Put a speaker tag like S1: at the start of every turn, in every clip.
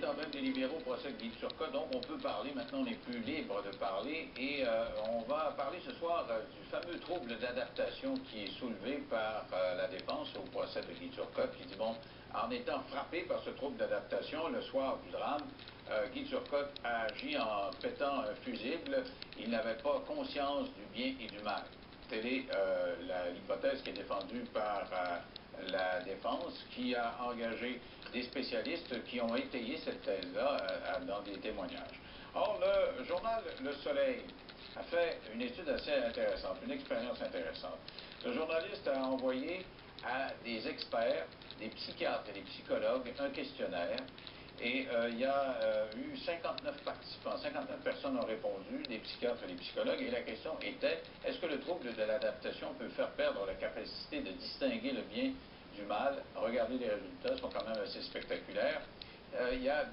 S1: en train de délibérer au procès de Guy Turcotte, donc on peut parler, maintenant on est plus libre de parler, et on va parler ce soir du fameux trouble d'adaptation qui est soulevé par la défense au procès de Guy Turcotte, qui dit, bon, en étant frappé par ce trouble d'adaptation le soir du drame, Guy Turcotte a agi en pétant un fusible, il n'avait pas conscience du bien et du mal. Telle est l'hypothèse qui est défendue par la défense, qui a engagé des spécialistes qui ont étayé cette thèse-là dans des témoignages. Or, le journal Le Soleil a fait une étude assez intéressante, une expérience intéressante. Le journaliste a envoyé à des experts, des psychiatres et des psychologues, un questionnaire. Et il y a eu 59 participants, 59 personnes ont répondu, des psychiatres et des psychologues, et la question était, est-ce que le trouble de l'adaptation peut faire perdre la capacité de distinguer le bien du mal? Regardez les résultats, ils sont quand même assez spectaculaires. Il y a 2%,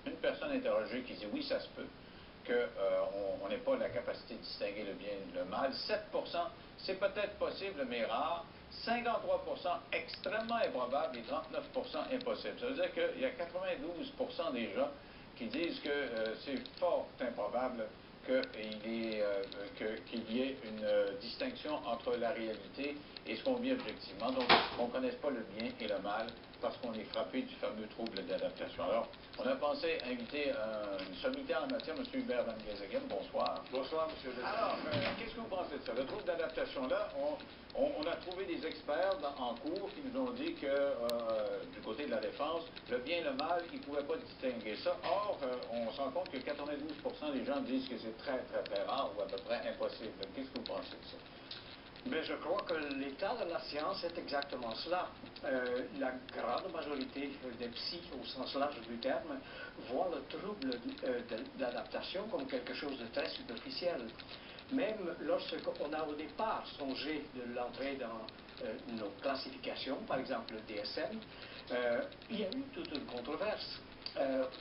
S1: une personne interrogée qui dit oui, ça se peut, qu'on n'ait pas la capacité de distinguer le bien et le mal. 7%, c'est peut-être possible, mais rare. 53% extrêmement improbable et 39% impossible. Ça veut dire qu'il y a 92% des gens qui disent que c'est fort improbable qu'il y ait une distinction entre la réalité et ce qu'on vit objectivement. Donc, on ne connaisse pas le bien et le mal parce qu'on est frappé du fameux trouble d'adaptation. Alors, on a pensé inviter une sommitaire en la matière, M. Hubert Van Gezegem. Bonsoir.
S2: Bonsoir, M. Gezegem.
S1: Alors, qu'est-ce que vous pensez de ça? Le trouble d'adaptation-là, on a trouvé des experts en cours qui nous ont dit que, du côté de la défense, le bien et le mal, ils ne pouvaient pas distinguer ça. Or, on se rend compte que 92% des gens disent que c'est très, très, très rare ou à peu près impossible. Qu'est-ce que vous pensez de ça?
S2: Mais je crois que l'état de la science est exactement cela. La grande majorité des psys, au sens large du terme, voient le trouble d'adaptation comme quelque chose de très superficiel. Même lorsqu'on a au départ songé de l'entrer dans nos classifications, par exemple le DSM, il y a eu toute une controverse.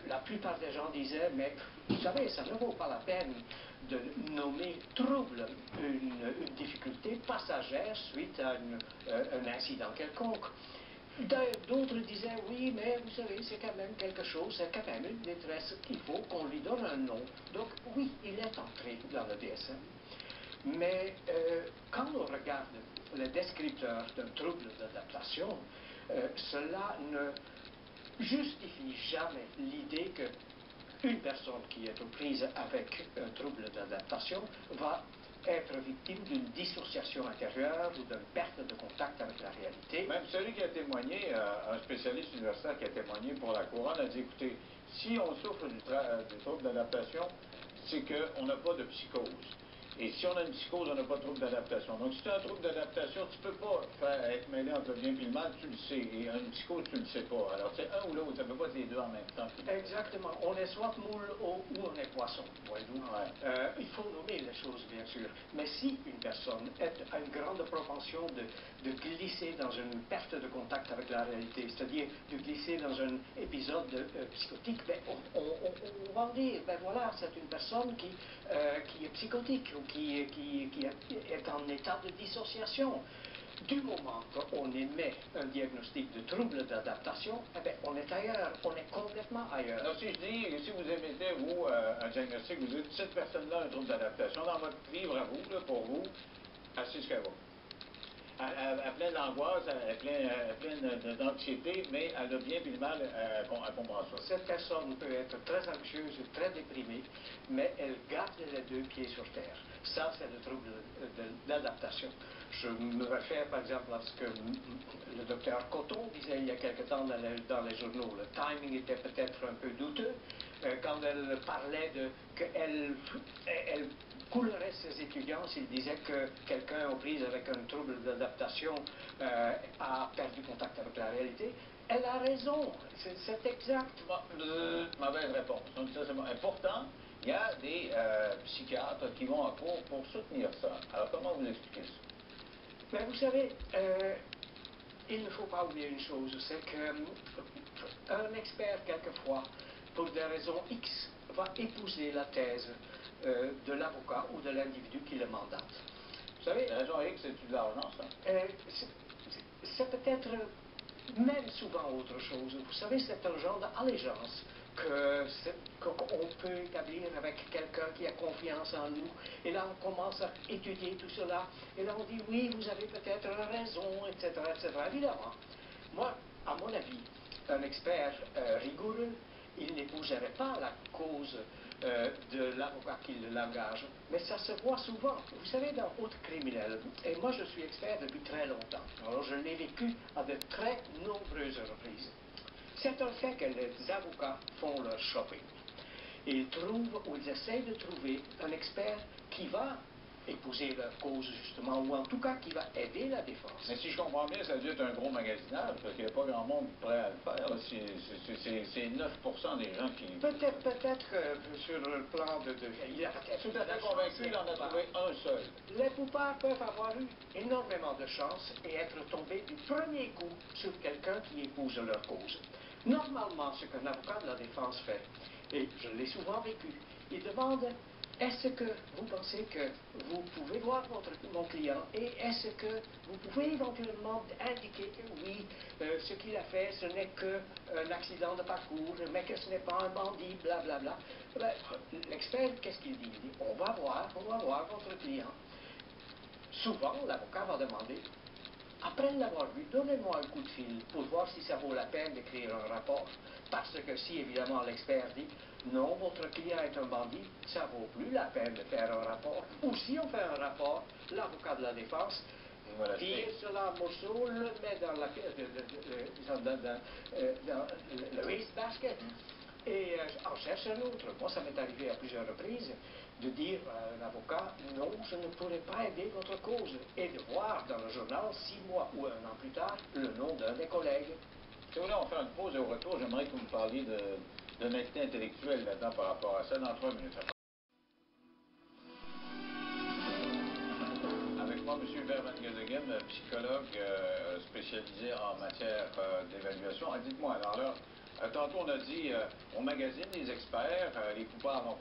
S2: La plupart des gens disaient, mais vous savez, ça ne vaut pas la peine de nommer trouble une difficulté passagère suite à un incident quelconque. D'autres disaient, oui, mais vous savez, c'est quand même quelque chose, c'est quand même une détresse, il faut qu'on lui donne un nom. Donc oui, il est entré dans le DSM. Mais quand on regarde les descripteurs d'un trouble d'adaptation, cela ne justifie jamais l'idée qu'une personne qui est aux prises avec un trouble d'adaptation va être victime d'une dissociation intérieure ou d'une perte de contact avec la réalité.
S1: Même celui qui a témoigné, un spécialiste universitaire qui a témoigné pour la Couronne, a dit, écoutez, si on souffre du trouble d'adaptation, c'est qu'on n'a pas de psychose. Et si on a une psychose, on n'a pas de trouble d'adaptation. Donc, si tu as un trouble d'adaptation, tu ne peux pas être mêlé entre le bien et le mal, tu le sais. Et une psychose, tu ne le sais pas. Alors, c'est un ou l'autre, ça ne peut pas être les deux en même temps.
S2: Exactement. On est soit moule ou on est poisson, voyez-vous.
S1: Ouais.
S2: Il faut nommer les choses, bien sûr. Mais si une personne a une grande propension de glisser dans une perte de contact avec la réalité, c'est-à-dire de glisser dans un épisode psychotique, ben, on va dire, ben voilà, c'est une personne qui est psychotique ou qui est en état de dissociation. Du moment qu'on émet un diagnostic de trouble d'adaptation, eh bien, on est ailleurs, on est complètement ailleurs.
S1: Alors, si je dis, si vous émettez, vous, un diagnostic, vous dites, cette personne-là a un trouble d'adaptation, dans votre livre à vous, là, pour vous, assez ce qu'elle va. Elle pleine d'angoisse, elle pleine d'anxiété, mais elle a bien puis le mal à comprendre ça.
S2: Cette personne peut être très anxieuse, très déprimée, mais elle garde les deux pieds sur terre. Ça, c'est le trouble d'adaptation. Je me réfère par exemple à ce que le docteur Coton disait il y a quelque temps dans les journaux. Le timing était peut-être un peu douteux quand elle parlait qu'elle coulerait ses étudiants s'il disait que quelqu'un aux prises avec un trouble d'adaptation a perdu contact avec la réalité. Elle a raison, c'est exact.
S1: Mauvaise réponse. Donc, ça, c'est bon. Et pourtant, il y a des psychiatres qui vont en cours pour soutenir ça. Alors, comment vous expliquez ça?
S2: Mais vous savez, il ne faut pas oublier une chose, c'est qu'un expert, quelquefois, pour des raisons X, va épouser la thèse de l'avocat ou de l'individu qui le mandate.
S1: Vous savez, la raison X, c'est de l'argent, ça?
S2: C'est peut-être même souvent autre chose. Vous savez, c'est un genre d'allégeance qu'on peut établir avec quelqu'un qui a confiance en nous. Et là, on commence à étudier tout cela. Et là, on dit, oui, vous avez peut-être raison, etc., etc. Évidemment, moi, à mon avis, un expert rigoureux, il n'épouserait pas la cause de l'avocat qui l'engage. Mais ça se voit souvent. Vous savez, dans haute criminelle, et moi je suis expert depuis très longtemps, alors je l'ai vécu à de très nombreuses reprises. C'est un fait que les avocats font leur shopping. Ils trouvent, ou ils essayent de trouver un expert qui va épouser leur cause, justement, ou en tout cas qui va aider la défense.
S1: Mais si je comprends bien, ça a dû être un gros magasinage, parce qu'il n'y a pas grand monde prêt à le faire. C'est 9% des gens qui...
S2: Peut-être sur le plan de... Il a peut-être
S1: tout à fait convaincu, il en a trouvé un seul.
S2: Les poupards peuvent avoir eu énormément de chance et être tombés du premier coup sur quelqu'un qui épouse leur cause. Normalement, ce qu'un avocat de la défense fait, et je l'ai souvent vécu, il demande: est-ce que vous pensez que vous pouvez voir mon client et est-ce que vous pouvez éventuellement indiquer que oui, ce qu'il a fait, ce n'est qu'un accident de parcours, mais que ce n'est pas un bandit, blablabla. L'expert, qu'est-ce qu'il dit? Il dit: on va voir votre client. Souvent, l'avocat va demander: après l'avoir vu, donnez-moi un coup de fil pour voir si ça vaut la peine d'écrire un rapport. Parce que si, évidemment, l'expert dit: non, votre client est un bandit, ça vaut plus la peine de faire un rapport. Ou si on fait un rapport, l'avocat de la défense tire cela en morceaux, le met dans le wastebasket et en cherche un autre. Moi, ça m'est arrivé à plusieurs reprises de dire à un avocat: non, je ne pourrai pas aider votre cause, et de voir dans le journal, 6 mois ou 1 an plus tard, le nom d'un des collègues.
S1: Si vous voulez, on fait une pause et au retour, j'aimerais que vous me parliez d'honnêteté intellectuelle là-dedans par rapport à ça dans 3 minutes. Avec moi, M. Hubert Van Gezegem, psychologue spécialisé en matière d'évaluation. Dites-moi, alors là, tantôt on a dit, on magasine les experts, les pouvoirs vont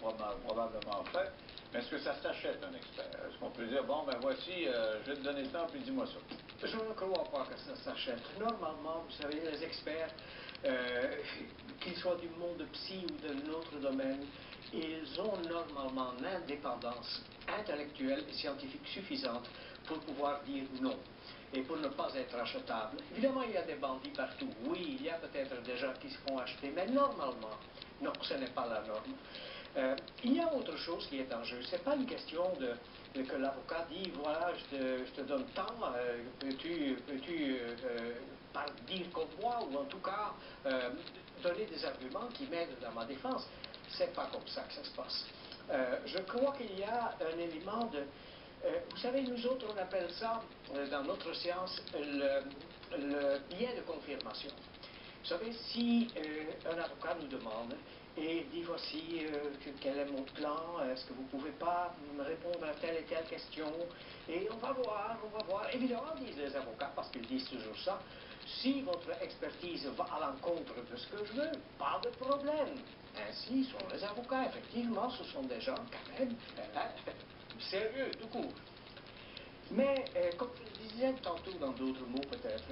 S1: probablement fait, mais est-ce que ça s'achète un expert? Est-ce qu'on peut dire, bon, ben voici, je vais te donner le temps, puis dis-moi ça?
S2: Je ne crois pas que ça s'achète. Normalement, vous savez, les experts, qu'ils soient du monde psy ou d'un autre domaine, ils ont normalement l'indépendance intellectuelle et scientifique suffisante pour pouvoir dire non et pour ne pas être achetable. Évidemment, il y a des bandits partout. Oui, il y a peut-être des gens qui se font acheter, mais normalement, non, ce n'est pas la norme. Il y a autre chose qui est en jeu. Ce n'est pas une question que l'avocat dit: voilà, je te donne tant, peux-tu dire comme moi, ou en tout cas donner des arguments qui m'aident dans ma défense. C'est pas comme ça que ça se passe. Je crois qu'il y a un élément de... vous savez, nous autres, on appelle ça, dans notre science, le biais de confirmation. Vous savez, si un avocat nous demande et dit: voici quel est mon plan, est-ce que vous ne pouvez pas me répondre à telle et telle question, et on va voir. Évidemment, disent les avocats, parce qu'ils disent toujours ça: si votre expertise va à l'encontre de ce que je veux, pas de problème. Ainsi sont les avocats. Effectivement, ce sont des gens quand même sérieux, tout court. Mais, comme je le disais tantôt dans d'autres mots peut-être,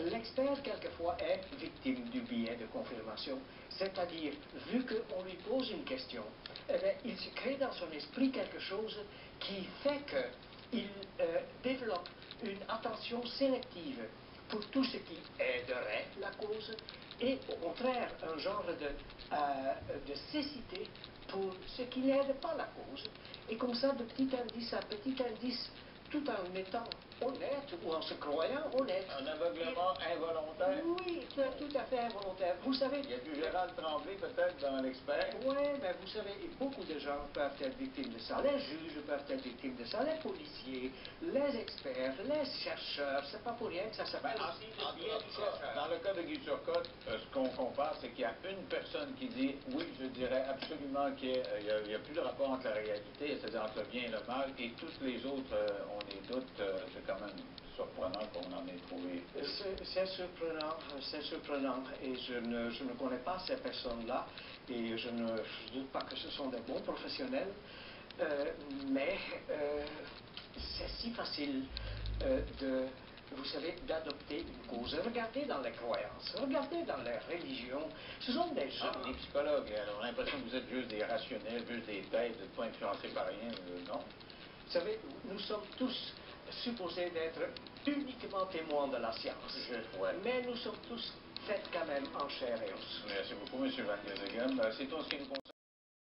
S2: l'expert quelquefois est victime du biais de confirmation. C'est-à-dire, vu qu'on lui pose une question, eh bien, il se crée dans son esprit quelque chose qui fait qu'il développe une attention sélective pour tout ce qui aiderait la cause, et au contraire, un genre de cécité pour ce qui n'aide pas la cause. Et comme ça, de petit indice à petit indice, tout en étant honnête ou en se croyant honnête.
S1: Un aveuglement involontaire?
S2: Oui, tout à fait involontaire. Vous savez...
S1: Il y a du Gérald Tremblay peut-être dans l'expert?
S2: Oui, mais vous savez, beaucoup de gens peuvent être victimes de ça. Les juges peuvent être victimes de ça, les policiers, les experts, les chercheurs. C'est pas pour rien que ça s'appelle aussi le biais du chercheur.
S1: Dans le cas de Guy Turcotte, ce qu'on compare, c'est qu'il y a une personne qui dit: oui, je dirais absolument qu'il n'y a plus de rapport entre la réalité, c'est-à-dire entre le bien et le mal, et toutes les autres ont des doutes. C'est quand même surprenant qu'on en ait trouvé.
S2: C'est surprenant, et je ne connais pas ces personnes-là, et je ne doute pas que ce sont des bons professionnels, mais c'est si facile de vous savez, d'adopter une cause. Regardez dans les croyances, regardez dans les religions. Ce sont des gens...
S1: Ah, des psychologues, alors, on a l'impression que vous êtes juste des rationnels, juste des têtes, vous n'êtes pas influencés par rien, non?
S2: Vous savez, nous sommes tous supposés d'être uniquement témoins de la science. Mais nous sommes tous faits quand même en chair et os.
S1: Merci beaucoup, M. Van Gezegem. C'est tout ce qui nous